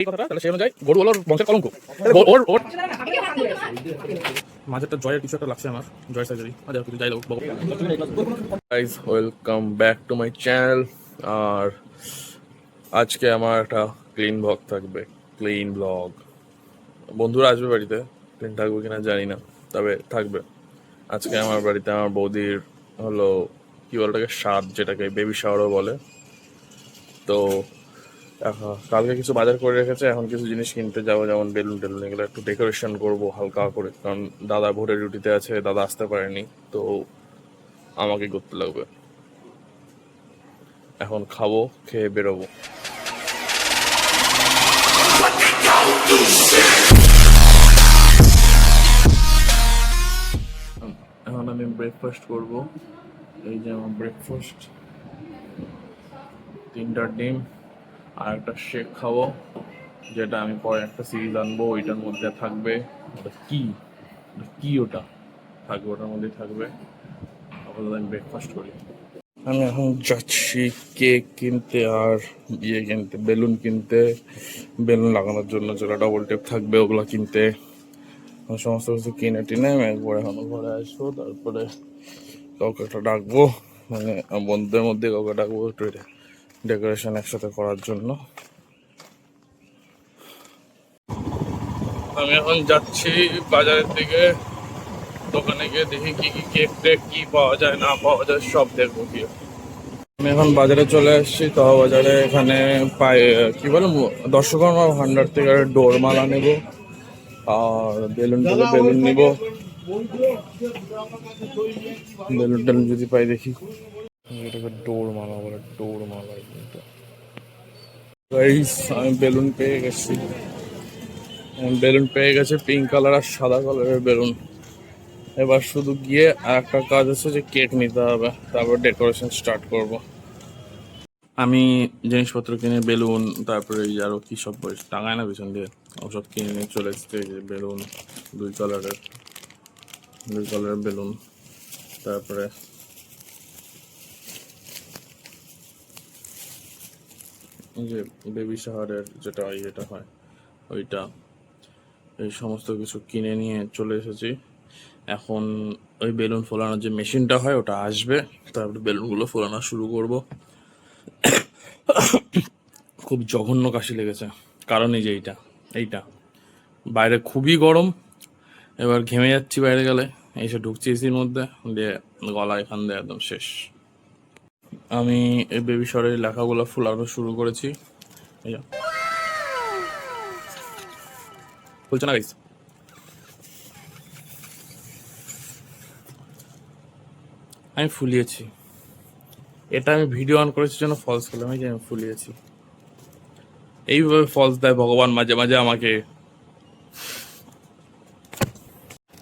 এই কথাটা তাহলে সেই অনুযায়ী গরু হলো বংশের কলঙ্ক। ওর ওর মাঝেরটা জয়ের কিছু একটা লাগছে আমার, জয়ের সার্জারি আচ্ছা কিছু যাই লোক। Guys welcome back to my channel. আর আজকে আমার একটা ক্লিন ব্লগ থাকবে, ক্লিন ব্লগ। বন্ধুরা আসবে বাড়িতে, ক্লিন থাকবে কিনা জানি না, তবে থাকবে। আজকে আমার বাড়িতে আমার বৌদির হলো কি বলে ওটাকে, স্বাদ, যেটাকে বেবি শাওয়ারও বলে। তো কালকে কিছু বাজার করে রেখেছে, এখন কিছু জিনিস কিনতে যাবো, যেমন বেলুন টেলুন, এগুলো একটু ডেকোরেশন করবো হালকা করে, কারণ দাদা ভোরের ডিউটিতে আছে, দাদা আসতে পারেনি, তো আমাকে করতে লাগবে। এখন খাবো, খেয়ে বেরোবো। এখন আমি ব্রেকফাস্ট করব। এই যে আমার ব্রেকফাস্ট, 3টা ডিম আর একটা শেক খাবো, যেটা আমি পরে একটা সিরিজ আনবো, ওইটার মধ্যে থাকবে। ওটা কি, কি ওটা থাকবে, ওটার মধ্যেই থাকবে। আপাতত আমি ব্রেকফাস্ট করি। আমি এখন যাচ্ছি কেক কিনতে আর ইয়ে কিনতে, বেলুন কিনতে, বেলুন লাগানোর জন্য যেটা ডবল টেপ থাকবে ওগুলো কিনতে। সমস্ত কিছু কিনে টিনে আমি একবার এখন ঘরে আসবো, তারপরে কাউকে একটা ডাকবো, মানে বন্ধুদের মধ্যে কাউকে ডাকবো একটু ডেকোরেশন একসাথে করার জন্য। আমি এখন যাচ্ছি বাজারের দিকে, দোকানে গিয়ে দেখি কি কি কেক টেক কি পাওয়া যায় না পাওয়া যায় সব দেখবো গিয়ে। আমি এখন বাজারে চলে আসছি, তো বাজারে এখানে পাই কি বলে দর্শকর্মা ভান্ডার থেকে ডোর মালা নেব আর বেলুন টেলে বেলুন নিব। বেলুন টেলুন যদি পাই দেখি। এটাকে ডোর মালা বলে, ডোর মালা। কিন্তু আমি বেলুন পেয়ে গেছি, বেলুন পেয়ে গেছে পিঙ্ক কালার আর সাদা কালারের বেলুন। এবার শুধু গিয়ে আর একটা কাজ আছে, যে কেক নিতে হবে, তারপর ডেকোরেশন স্টার্ট করব। আমি জিনিসপত্র কিনে, বেলুন, তারপরে এই আরো কি সব টাঙায় না পিছন দিয়ে, ওসব কিনে নিয়ে চলে এসছে। যে বেলুন, দুই কালারের বেলুন, তারপরে যে বেবি শাওয়ারের যেটা ইয়েটা হয় ওইটা, এই সমস্ত কিছু কিনে নিয়ে চলে এসেছি। এখন ওই বেলুন ফোলানোর যে মেশিনটা হয় ওটা আসবে, তারপরে বেলুনগুলো ফোলানো শুরু করব। খুব জঘন্য কাশি লেগেছে, কারণ এই যে এইটা বাইরে খুবই গরম, এবার ঘেমে যাচ্ছি বাইরে গেলে, এসে ঢুকছি এসির মধ্যে, দিয়ে গলা এখান দিয়ে একদম শেষ। আমি এই বেবি শাওয়ারের লেখাগুলো ফোলানো শুরু করেছি। এই যে বলছে না গাইস, আমি ফুলিয়েছি। এটা আমি ভিডিও অন করেছি জন্য ফলস করলাম, এই যে আমি ফুলিয়েছি। এইভাবে ফলস দেয় ভগবান মাঝে মাঝে আমাকে।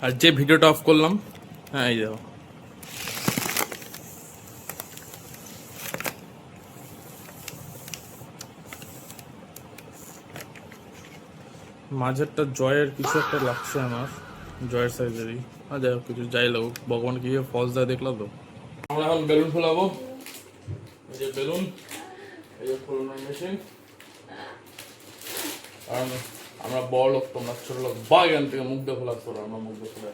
আর যে ভিডিওটা অফ করলাম, হ্যাঁ এই দেখো, মাঝেরটা জয়ের কিছু একটা লাগছে আমার, জয়ের সার্জারি আর যাই হোক, কিছু যাই লাগুক, ভগবান কি ফলস দেয় দেখলাম তো। আমরা এখন বেলুন ফোলাবো। এই যে বেলুন, এই যে ফোলানোর মেশিন। কারণ আমরা বড় লোক, তোমরা ছোট লোক, বা এখান থেকে মুখ দিয়ে খোলা করো, আমরা মুখ দিয়ে খোলা।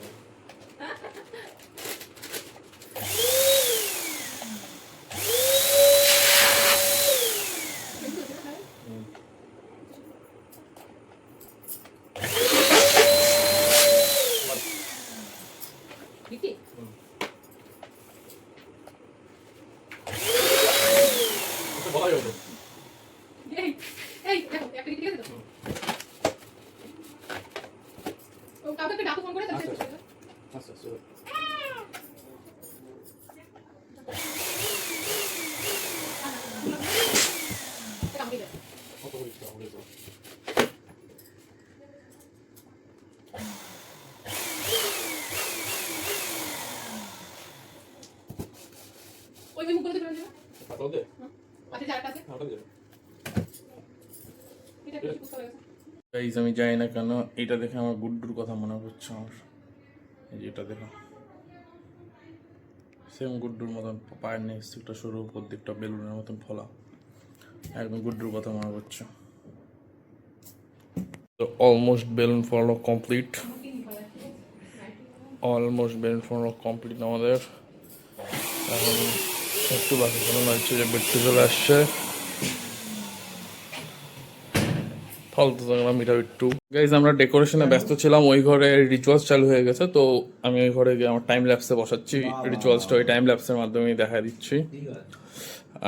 বলাই হতো আচ্ছা আচ্ছা। আমি জানি না কেন এটা দেখে আমার গুড্ডুর কথা মনে পড়ছে আমার। এই যে এটা দেখো, সেম গুড্ডুর মতন, পায়ের নিচ দিকটা সরু, উপর দিকটা বেলুনের মতন ফোলা, একদম গুড্ডুর কথা মনে পড়ছে। So almost balloon follow complete. Almost balloon follow complete আমাদের। এখন একটু বাকি মনে হচ্ছে যে বেডতে চলে আসছে। ফালতু জানলাম এটা একটু। গাইজ আমরা ডেকোরেশনে ব্যস্ত ছিলাম, ওই ঘরে রিচুয়ালস চালু হয়ে গেছে, তো আমি ওই ঘরে গিয়ে আমার টাইম ল্যাপসে বসাচ্ছি রিচুয়ালসটা, ওই টাইম ল্যাপসের মাধ্যমে দেখা দিচ্ছি।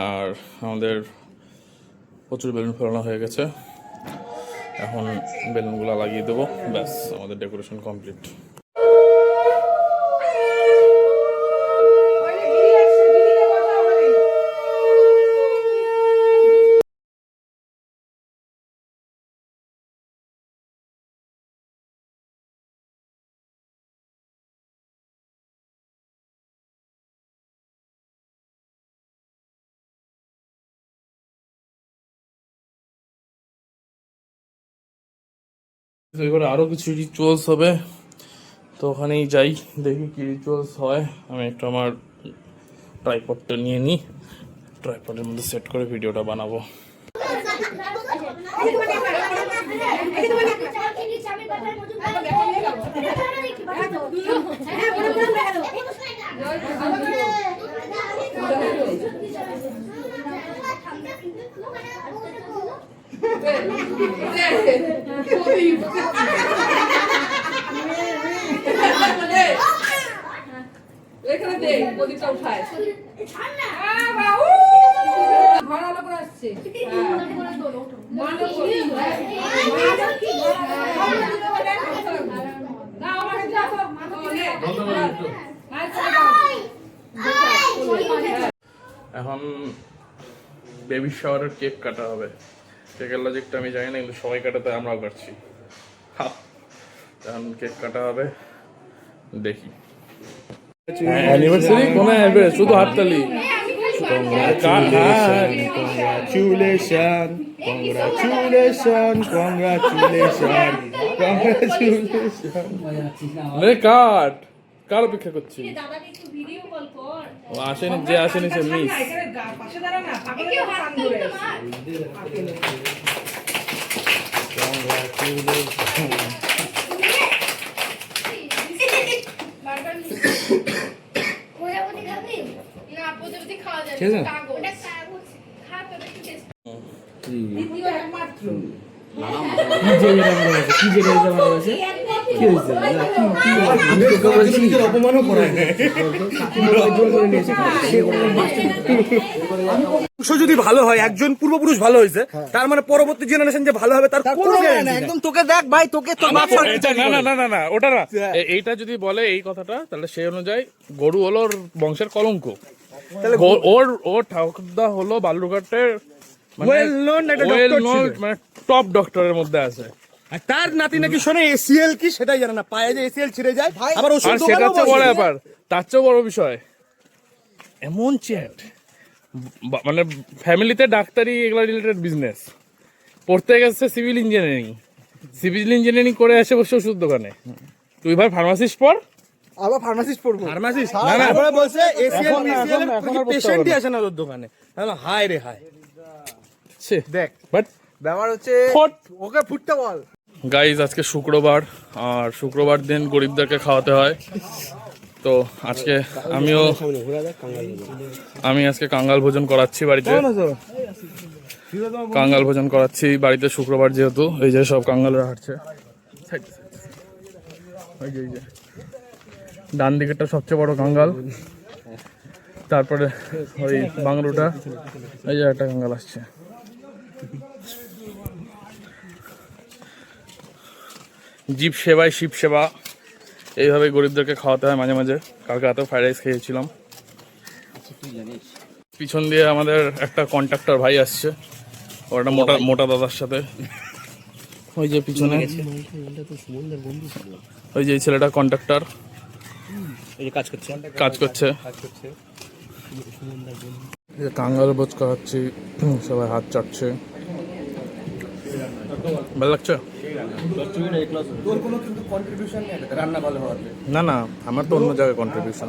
আর আমাদের প্রচুর বেলুন ফেলানো হয়ে গেছে, এখন বেলুনগুলো লাগিয়ে দেবো, ব্যাস আমাদের ডেকোরেশন কমপ্লিট। এবারে আরো কিছু রিচুয়ালস হবে, তো ওখানেই যাই, দেখি কি রিচুয়ালস হয়। আমি একটু আমার ট্রাইপডটা নিয়ে নিই, ট্রাইপডের মধ্যে সেট করে ভিডিওটা বানাবো। এখন বেবি শাওয়ারের কেক কাটা হবে। কেকের লজিকটা আমি জানি না, কিন্তু সবাই কাটাতে আমরাও কাটছি। এখন কেক কাটা হবে, দেখি। অ্যানিভার্সারি কোন অ্যানিভার্সারি, শুধু হাততালি। Congratulations, congratulations, congratulations, congratulations. কাট, কার অপেক্ষা করছি? ও আসেনি, যে আসেনি সে মিস। অপমানও করায় যদি ভালো হয়, একজন পূর্বপুরুষ ভালো হয়েছে, তার মানে পরবর্তী জেনারেশন যে ভালো হবে তার কোনো গ্যারান্টি নেই। একদম তোকে দেখ ভাই, তোকে তো না না ওটা না, এইটা যদি বলে এই কথাটা, তাহলে সেই অনুযায়ী গরু হলো ওর বংশের কলঙ্ক। ওর ঠাকুরদা হলো বালুরঘাটের ওয়েল নোন মানে টপ ডক্টরের মধ্যে আছে। আর তার নাতি নাকি শোনে এসিএল কি সেটাই জানে না, পায়ে যে এসিএল ছিঁড়ে যায়, আবার ওষুধ আর সেটা হচ্ছে বড় ব্যাপার, তার চেয়েও বড় বিষয় এমন চ্যাট, মানে ফ্যামিলিতে ডাক্তারি এগুলা রিলেটেড বিজনেস, পড়তে গেছে সিভিল ইঞ্জিনিয়ারিং করে এসে বসে ওষুধ দোকানে। তুই ভাই ফার্মাসিস্ট পড়, আবার ফার্মাসিস্ট পড়বো, ফার্মাসিস্ট না না বলছে এসিএল বিসিএল পেশেন্টই আসে না ওর দোকানে। হাই রে হাই, দেখ বাট ব্যাপার হচ্ছে ওকে ফুটতে বল। গাইজ আজকে শুক্রবার, আর শুক্রবার দিন গরিবদেরকে খাওয়াতে হয়, তো আজকে আমি আজকে কাঙ্গাল ভোজন করাচ্ছি বাড়িতে, কাঙ্গাল ভোজন করাচ্ছি বাড়িতে শুক্রবার যেহেতু। এই যে সব কাঙ্গালরা হাঁটছে, ওই যে ডান দিকেরটা সবচেয়ে বড় কাঙ্গাল, তারপরে ওই বাংলোটা, এই যে একটা কাঙ্গাল আসছে। জীব সেবায় শিব সেবা, এইভাবে গরিবদেরকে খাওয়াতে হয় মাঝে মাঝে। কালকে রাতেও ফ্রাইড রাইস খেয়েছিলাম। পিছন দিয়ে আমাদের একটা কন্ট্রাক্টর ভাই আসছে, ওর একটা মোটা দাদার সাথে। ওই যে পিছনে ওই যে ছেলেটা কন্ট্রাক্টর, কাজ করছে। কাঙ্গাল ভোজ খাওয়াচ্ছি, সবাই হাত চাটছে, ভালো লাগছে। না না, আমার তো অন্য জায়গায় কন্ট্রিবিউশন।